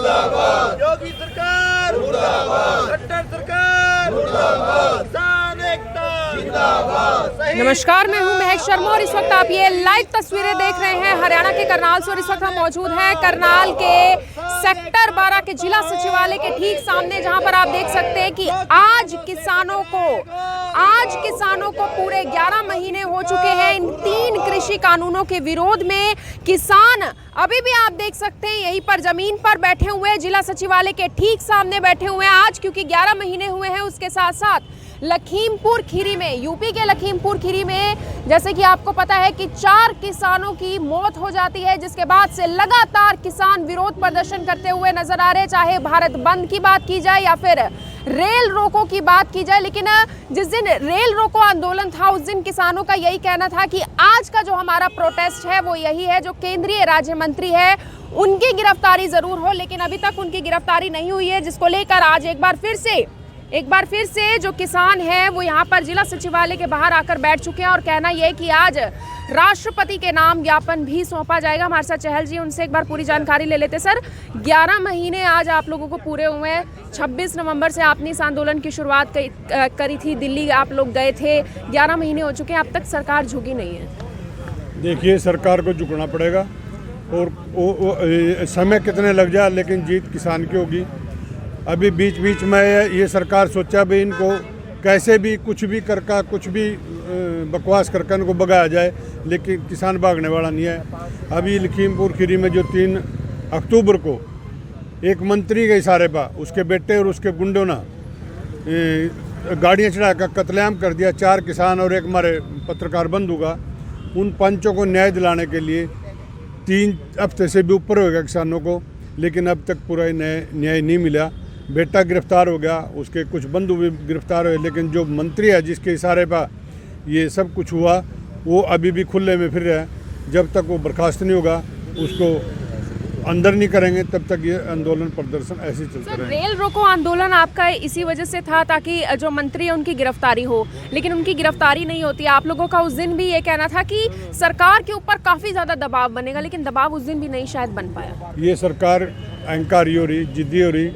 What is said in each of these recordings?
मुर्दाबाद, योगी सरकार मुर्दाबाद, खट्टर सरकार मुर्दाबाद, किसान एकता जिंदाबाद। नमस्कार, मैं हूं महक शर्मा और इस वक्त आप ये लाइव तस्वीरें देख रहे हैं हरियाणा के करनाल से। और इस वक्त हम मौजूद हैं करनाल के सेक्टर 12 के जिला सचिवालय के ठीक सामने, जहां पर आप देख सकते हैं कि आज किसानों को पूरे 11 महीने हो चुके हैं इन 3 कृषि कानूनों के विरोध में। किसान अभी भी आप देख सकते हैं यहीं पर जमीन पर बैठे हुए हैं, जिला सचिवालय के ठीक सामने बैठे हुए हैं आज, क्योंकि 11 महीने हुए हैं। उसके साथ साथ लखीमपुर खीरी में, यूपी के लखीमपुर खीरी में, जैसे कि आपको पता है कि 4 किसानों की मौत हो जाती है, जिसके बाद से लगातार किसान विरोध प्रदर्शन करते हुए नजर आ रहे हैं। चाहे भारत बंद की बात की जाए या फिर रेल रोको की बात की जाए, लेकिन जिस दिन रेल रोको आंदोलन था उस दिन किसानों का यही कहना था कि आज का जो हमारा प्रोटेस्ट है वो यही है, जो केंद्रीय राज्य मंत्री है उनकी गिरफ्तारी जरूर हो, लेकिन अभी तक उनकी गिरफ्तारी नहीं हुई है, जिसको लेकर आज एक बार फिर से जो किसान हैं वो यहाँ पर जिला सचिवालय के बाहर आकर बैठ चुके हैं और कहना यह है कि आज राष्ट्रपति के नाम ज्ञापन भी सौंपा जाएगा। हमारे साथ चहल जी, उनसे एक बार पूरी जानकारी ले लेते। सर, 11 महीने आज आप लोगों को पूरे हुए हैं। 26 नवंबर से आपने इस आंदोलन की शुरुआत करी थी, दिल्ली आप लोग गए थे, 11 महीने हो चुके हैं, अब तक सरकार झुकी नहीं है। देखिए, सरकार को झुकना पड़ेगा और समय कितने लग जाए, लेकिन जीत किसान की होगी। अभी बीच बीच में ये सरकार सोचा भी इनको कैसे भी कुछ भी करके कुछ भी बकवास करके इनको भगाया जाए, लेकिन किसान भागने वाला नहीं है। अभी लखीमपुर खीरी में जो 3 अक्टूबर को एक मंत्री के इशारे पर उसके बेटे और उसके गुंडों ने गाड़ियाँ चढ़ाकर कत्लेआम कर दिया, 4 किसान और एक हमारे पत्रकार बंधु का। उन पंचों को न्याय दिलाने के लिए 3 हफ्ते से भी ऊपर हो गया किसानों को, लेकिन अब तक पूरा न्याय नहीं मिला। बेटा गिरफ्तार हो गया, उसके कुछ बंधु भी गिरफ्तार हुए, लेकिन जो मंत्री है जिसके इशारे पर ये सब कुछ हुआ वो अभी भी खुले में फिर रहा है। जब तक वो बर्खास्त नहीं होगा, उसको अंदर नहीं करेंगे, तब तक ये आंदोलन प्रदर्शन ऐसे ही चलता रहेगा। रेल रोको आंदोलन आपका इसी वजह से था ताकि जो मंत्री है उनकी गिरफ्तारी हो, लेकिन उनकी गिरफ्तारी नहीं होती। आप लोगों का उस दिन भी ये कहना था कि सरकार के ऊपर काफ़ी ज़्यादा दबाव बनेगा, लेकिन दबाव उस दिन भी नहीं शायद बन पाया। ये सरकार अहंकारी हो रही, जिद्दी हो रही।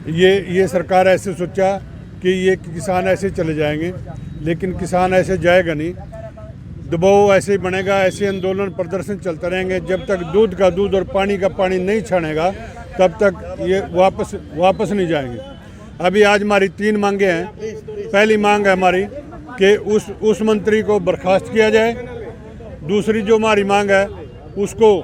ये सरकार ऐसे सोचा कि ये किसान ऐसे चले जाएंगे, लेकिन किसान ऐसे जाएगा नहीं। दबाव ऐसे ही बनेगा, ऐसे आंदोलन प्रदर्शन चलते रहेंगे। जब तक दूध का दूध और पानी का पानी नहीं छानेगा तब तक ये वापस नहीं जाएंगे। अभी आज हमारी 3 मांगे हैं। पहली मांग है हमारी कि उस मंत्री को बर्खास्त किया जाए। दूसरी जो हमारी मांग है उसको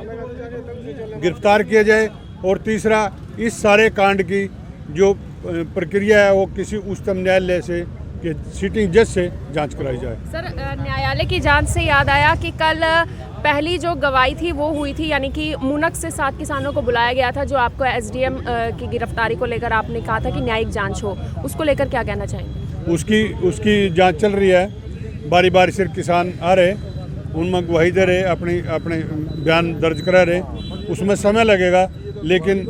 गिरफ्तार किया जाए, और तीसरा इस सारे कांड की जो प्रक्रिया है वो किसी उच्चतम न्यायालय से कि सिटिंग जज से जांच कराई जाए। सर, न्यायालय की जांच से याद आया कि कल पहली जो गवाही थी वो हुई थी, यानी कि मुनक से 7 किसानों को बुलाया गया था, जो आपको एसडीएम की गिरफ्तारी को लेकर आपने कहा था कि न्यायिक जांच हो, उसको लेकर क्या कहना चाहेंगे? उसकी जांच चल रही है। बारी बारी से किसान आ रहे, उनमें गवाही दे रहे, अपने बयान दर्ज करा रहे। उसमें समय लगेगा, लेकिन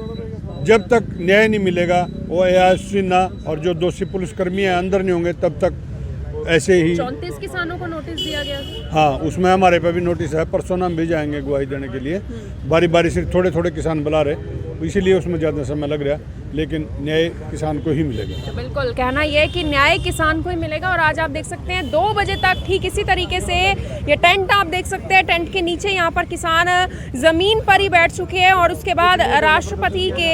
जब तक न्याय नहीं मिलेगा, वो एआईसी ना और जो दोषी पुलिसकर्मी हैं अंदर नहीं होंगे, तब तक ऐसे ही। 34 किसानों को नोटिस दिया गया। हाँ, उसमें हमारे पे भी नोटिस है, परसों हम भी जाएंगे गवाही देने के लिए। बारी बारी से थोड़े किसान बुला रहे, इसीलिए उसमें ज़्यादा समय लग रहा है, लेकिन न्याय किसान को ही मिलेगा। तो बिल्कुल कहना यह है कि न्याय किसान को ही मिलेगा। और आज आप देख सकते हैं 2 बजे तक ठीक इसी तरीके से ये टेंट आप देख सकते हैं, टेंट के नीचे यहाँ पर किसान ज़मीन पर ही बैठ चुके हैं, और उसके बाद राष्ट्रपति के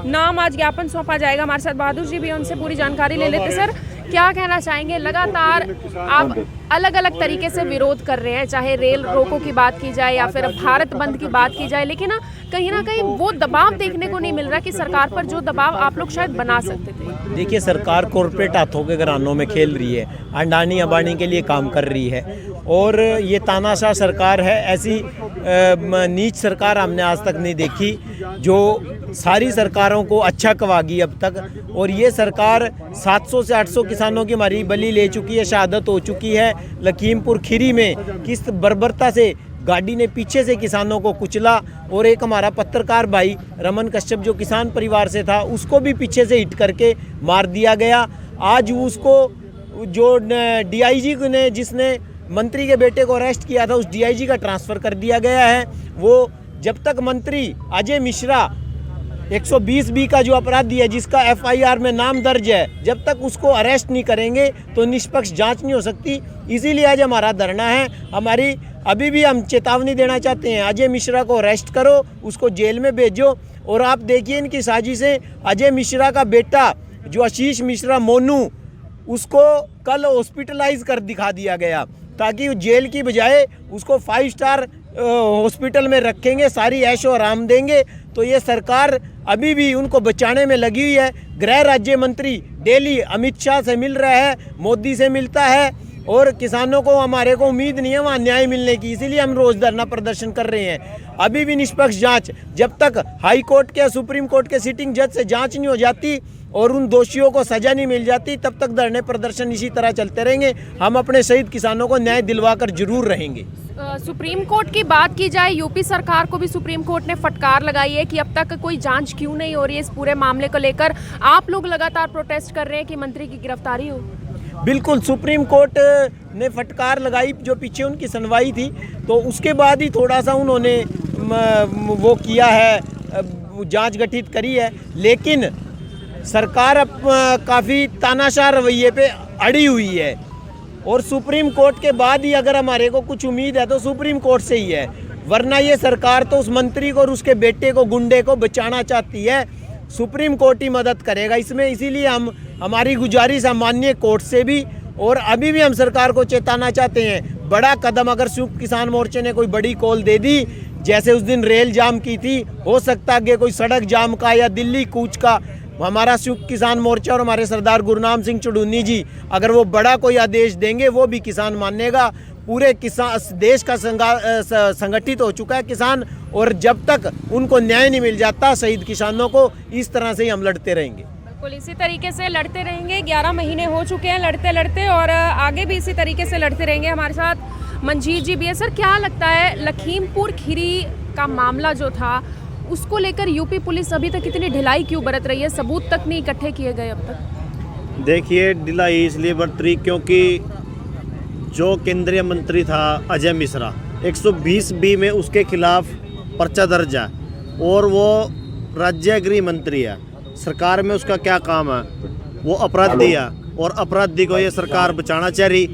नाम आज ज्ञापन सौंपा जाएगा। हमारे साथ बहादुर जी भी, उनसे पूरी जानकारी ले लेते। सर, क्या कहना चाहेंगे? लगातार आप अलग अलग तरीके से विरोध कर रहे हैं, चाहे रेल रोको की बात की जाए या फिर भारत बंद की बात की जाए, लेकिन ना कहीं वो दबाव देखने को नहीं मिल रहा कि सरकार पर जो दबाव आप लोग शायद बना सकते थे। देखिए, सरकार कॉरपोरेट हाथों के घरानों में खेल रही है, अंडानी अंबानी के लिए काम कर रही है, और ये तानाशाह सरकार है। ऐसी नीच सरकार हमने आज तक नहीं देखी, जो सारी सरकारों को अच्छा कवागी अब तक। और ये सरकार 700 से 800 किसानों की हमारी बलि ले चुकी है, शहादत हो चुकी है। लखीमपुर खीरी में किस बर्बरता से गाड़ी ने पीछे से किसानों को कुचला, और एक हमारा पत्रकार भाई रमन कश्यप जो किसान परिवार से था, उसको भी पीछे से हिट करके मार दिया गया। आज उसको जो डीआईजी ने, जिसने मंत्री के बेटे को अरेस्ट किया था, उस डीआईजी का ट्रांसफ़र कर दिया गया है। वो जब तक मंत्री अजय मिश्रा 120B का जो अपराधी है जिसका FIR में नाम दर्ज है, जब तक उसको अरेस्ट नहीं करेंगे तो निष्पक्ष जांच नहीं हो सकती। इसीलिए आज हमारा धरना है। हमारी अभी भी हम चेतावनी देना चाहते हैं, अजय मिश्रा को अरेस्ट करो, उसको जेल में भेजो। और आप देखिए इनकी साजिशें, अजय मिश्रा का बेटा जो आशीष मिश्रा मोनू, उसको कल हॉस्पिटलाइज कर दिखा दिया गया ताकि जेल की बजाय उसको 5 स्टार हॉस्पिटल में रखेंगे, सारी ऐशो आराम देंगे। तो ये सरकार अभी भी उनको बचाने में लगी हुई है। गृह राज्य मंत्री डेली अमित शाह से मिल रहा है, मोदी से मिलता है, और किसानों को हमारे को उम्मीद नहीं है वहाँ न्याय मिलने की, इसीलिए हम रोज धरना प्रदर्शन कर रहे हैं। अभी भी निष्पक्ष जांच, जब तक हाई कोर्ट के सुप्रीम कोर्ट के सिटिंग जज से जांच नहीं हो जाती और उन दोषियों को सजा नहीं मिल जाती, तब तक धरने प्रदर्शन इसी तरह चलते रहेंगे। हम अपने शहीद किसानों को न्याय दिलवाकर जरूर रहेंगे। सुप्रीम कोर्ट की बात की जाए, यूपी सरकार को भी सुप्रीम कोर्ट ने फटकार लगाई है कि अब तक कोई जांच क्यों नहीं हो रही है इस पूरे मामले को लेकर। आप लोग लगातार प्रोटेस्ट कर रहे हैं कि मंत्री की गिरफ्तारी हो। बिल्कुल, सुप्रीम कोर्ट ने फटकार लगाई, जो पीछे उनकी सुनवाई थी, तो उसके बाद ही थोड़ा सा उन्होंने वो किया है, जांच गठित करी है। लेकिन सरकार अब काफ़ी तानाशाह रवैये पे अड़ी हुई है, और सुप्रीम कोर्ट के बाद ही अगर हमारे को कुछ उम्मीद है तो सुप्रीम कोर्ट से ही है, वरना ये सरकार तो उस मंत्री को और उसके बेटे को, गुंडे को बचाना चाहती है। सुप्रीम कोर्ट ही मदद करेगा इसमें, इसीलिए हमारी गुजारिश है माननीय कोर्ट से भी, और अभी भी हम सरकार को चेताना चाहते हैं, बड़ा कदम अगर संयुक्त किसान मोर्चे ने कोई बड़ी कॉल दे दी, जैसे उस दिन रेल जाम की थी, हो सकता है कि कोई सड़क जाम का या दिल्ली कूच का, हमारा संयुक्त किसान मोर्चा और हमारे सरदार गुरनाम सिंह चुड़ूनी जी अगर वो बड़ा कोई आदेश देंगे, वो भी किसान मानेगा। पूरे किसान देश का संगठित हो चुका है किसान, और जब तक उनको न्याय नहीं मिल जाता शहीद किसानों को, इस तरह से ही हम लड़ते रहेंगे। बिल्कुल इसी तरीके से लड़ते रहेंगे। 11 महीने हो चुके हैं लड़ते लड़ते, और आगे भी इसी तरीके से लड़ते रहेंगे। हमारे साथ मंजीत जी भी है। सर, क्या लगता है लखीमपुर खीरी का मामला जो था, उसको लेकर यूपी पुलिस अभी तक इतनी ढिलाई क्यों बरत रही है? सबूत तक नहीं इकट्ठे किए गए अब तक। देखिए, ढिलाई इसलिए बरत रही क्योंकि जो केंद्रीय मंत्री था अजय मिश्रा, 120B में उसके खिलाफ पर्चा दर्ज है, और वो राज्य गृह मंत्री है। सरकार में उसका क्या काम है? वो अपराधी है, और अपराधी को ये सरकार बचाना चाह रही।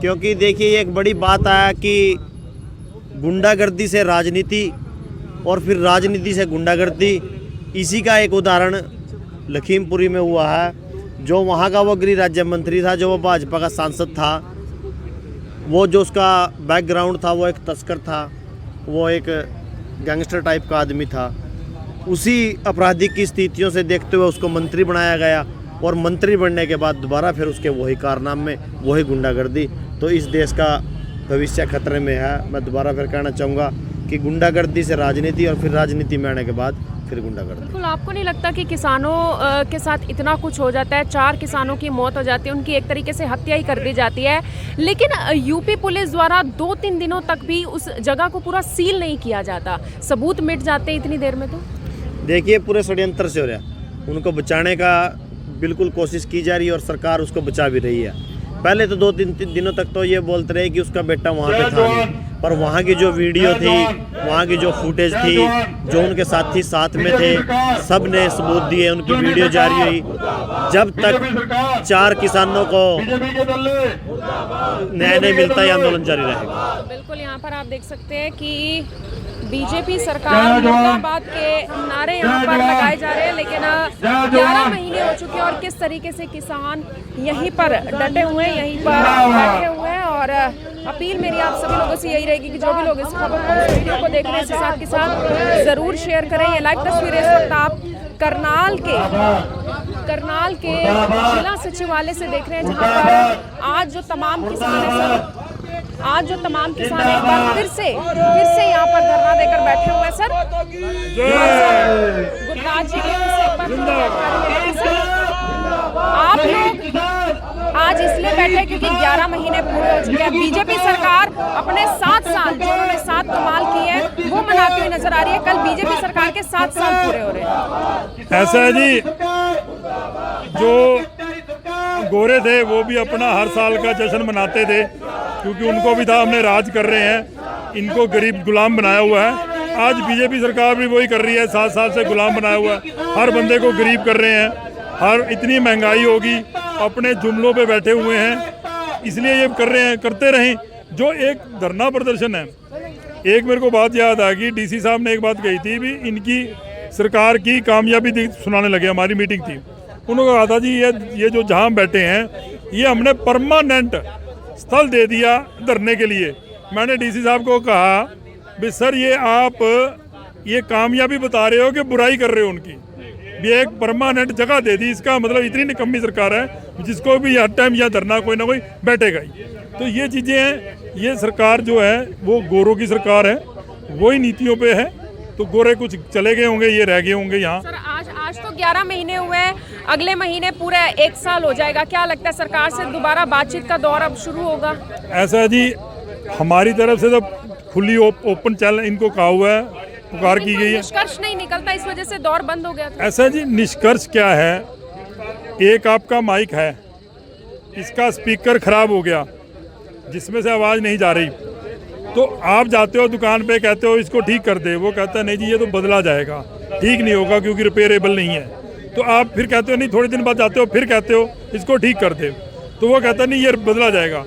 क्योंकि देखिए, ये एक बड़ी बात है कि गुंडागर्दी से राजनीति और फिर राजनीति से गुंडागर्दी, इसी का एक उदाहरण लखीमपुरी में हुआ है। जो वहाँ का वो गृह राज्य मंत्री था, जो वो भाजपा का सांसद था, वो जो उसका बैकग्राउंड था, वो एक तस्कर था, वो एक गैंगस्टर टाइप का आदमी था। उसी अपराधी की स्थितियों से देखते हुए उसको मंत्री बनाया गया, और मंत्री बनने के बाद दोबारा फिर उसके वही कारनामे, वही गुंडागर्दी। तो इस देश का भविष्य खतरे में है। मैं दोबारा फिर कहना चाहूँगा कि गुंडागर्दी से राजनीति, और फिर राजनीति में आने के बाद फिर गुंडागर्दी। बिल्कुल, आपको नहीं लगता कि किसानों के साथ इतना कुछ हो जाता है? 4 किसानों की मौत हो जाती है, उनकी एक तरीके से हत्या ही कर दी जाती है, लेकिन यूपी पुलिस द्वारा 2-3 दिनों तक भी उस जगह को पूरा सील नहीं किया जाता, सबूत मिट जाते हैं इतनी देर में। तो देखिए, पूरे षड्यंत्र से हो रहा है। उनको बचाने का बिल्कुल कोशिश की जा रही है, और सरकार उसको बचा भी रही है। पहले तो 2-3 दिनों तक तो ये बोलते रहे कि उसका बेटा वहाँ पे था नहीं, पर वहाँ की जो वीडियो थी, वहाँ की जो फुटेज थी, जो उनके साथी साथ में थे, सब ने सबूत दिए, उनकी वीडियो जारी हुई। जब तक 4 किसानों को न्याय नहीं मिलता, ये आंदोलन जारी रहेगा। बिल्कुल, यहाँ पर आप देख सकते हैं कि बीजेपी सरकार मुर्दाबाद के नारे यहाँ पर लगाए जा रहे हैं, लेकिन 11 महीने हो चुके हैं और किस तरीके से किसान यहीं पर डटे हुए हैं, यहीं पर बैठे हुए हैं। और अपील मेरी आप सभी लोगों से यही रहेगी कि जो भी लोग इस खबर को, इस वीडियो को देख रहे हैं, साथ के साथ ज़रूर शेयर करें। ये लाइव तस्वीरें इस वक्त आप करनाल के जिला सचिवालय से देख रहे हैं, जहाँ पर आज जो तमाम किसान हैं आज जो तमाम किसान एक बार फिर से यहाँ पर धरना देकर बैठे हुए हैं। सर, गुरदास जी के आप लोग आज इसलिए बैठे क्योंकि 11 महीने पूरे हो चुके हैं। बीजेपी सरकार अपने 7 साल जो उन्होंने 7 कमाल किए हैं वो मनाती हुई नजर आ रही है। कल बीजेपी सरकार के 7 साल पूरे हो रहे हैं। ऐसा है जी, जो गोरे थे वो भी अपना हर साल का जश्न मनाते थे, क्योंकि उनको भी था हमने राज कर रहे हैं, इनको गरीब गुलाम बनाया हुआ है। आज बीजेपी सरकार भी वही कर रही है, 7 साल से गुलाम बनाया हुआ है, हर बंदे को गरीब कर रहे हैं, हर इतनी महंगाई होगी, अपने जुमलों पे बैठे हुए हैं, इसलिए ये कर रहे हैं, करते रहें। जो एक धरना प्रदर्शन है, एक मेरे को बात याद आ गई, डीसी साहब ने एक बात कही थी भी इनकी सरकार की कामयाबी सुनाने लगे, हमारी मीटिंग थी, उन्होंने कहा था जी ये जो जहाँ बैठे हैं ये हमने परमानेंट स्थल दे दिया धरने के लिए। मैंने डीसी साहब को कहा भी सर ये आप ये कामयाबी बता रहे हो कि बुराई कर रहे हो उनकी, भी एक परमानेंट जगह दे दी, इसका मतलब इतनी निकम्मी सरकार है जिसको भी हर टाइम यह धरना कोई ना कोई बैठेगा ही। तो ये चीज़ें हैं, ये सरकार जो है वो गोरों की सरकार है, वही नीतियों पे है, तो गोरे कुछ चले गए होंगे, ये रह गए होंगे यहाँ। सर आज तो 11 महीने हुए हैं, अगले महीने पूरा 1 साल हो जाएगा, क्या लगता है सरकार से दोबारा बातचीत का दौर अब शुरू होगा? ऐसा जी हमारी तरफ से तो खुली ओपन चैलेंज इनको कहा हुआ है, पुकार की गई है, निष्कर्ष नहीं निकलता, इस वजह से दौर बंद हो गया था। ऐसा जी निष्कर्ष क्या है, एक आपका माइक है, इसका स्पीकर खराब हो गया जिसमें से आवाज़ नहीं जा रही, तो आप जाते हो दुकान पे, कहते हो इसको ठीक कर दे, वो कहता है नहीं जी ये तो बदला जाएगा, ठीक नहीं होगा क्योंकि रिपेयरेबल नहीं है। तो आप फिर कहते हो नहीं, थोड़े दिन बाद जाते हो फिर कहते हो इसको ठीक कर दे, तो वो कहता नहीं ये बदला जाएगा।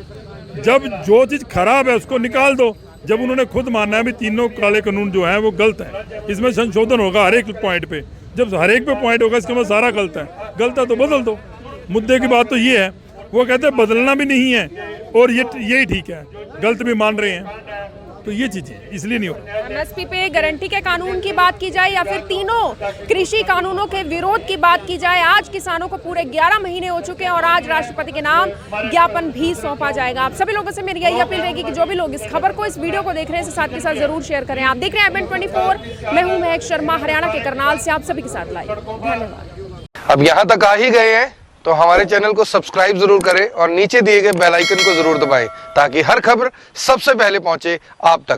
जब जो चीज़ खराब है उसको निकाल दो, जब उन्होंने खुद मानना है भी तीनों काले कानून जो हैं वो गलत है, इसमें संशोधन होगा हर एक पॉइंट पे, जब हर एक पे पॉइंट होगा इसके बाद सारा गलत है तो बदल दो। मुद्दे की बात तो ये है, वो कहते हैं बदलना भी नहीं है और यही ठीक है, गलत भी मान रहे हैं, तो ये चीज़ें इसलिए नहीं हो रहा। एमएसपी पे गारंटी के कानून की बात की जाए या फिर तीनों कृषि कानूनों के विरोध की बात की जाए, आज किसानों को पूरे 11 महीने हो चुके हैं और आज राष्ट्रपति के नाम ज्ञापन भी सौंपा जाएगा। आप सभी लोगों से मेरी यही अपील रहेगी कि जो भी लोग इस खबर को, इस वीडियो को देख रहे हैं, साथ के साथ जरूर शेयर करें। आप देख रहे हैं IBN 24, मैं हूँ महक शर्मा, हरियाणा के करनाल से आप सभी के साथ लाइव। धन्यवाद। अब यहाँ तक आ ही गए हैं तो हमारे चैनल को सब्सक्राइब जरूर करें और नीचे दिए गए बेल आइकन को जरूर दबाएं ताकि हर खबर सबसे पहले पहुंचे आप तक।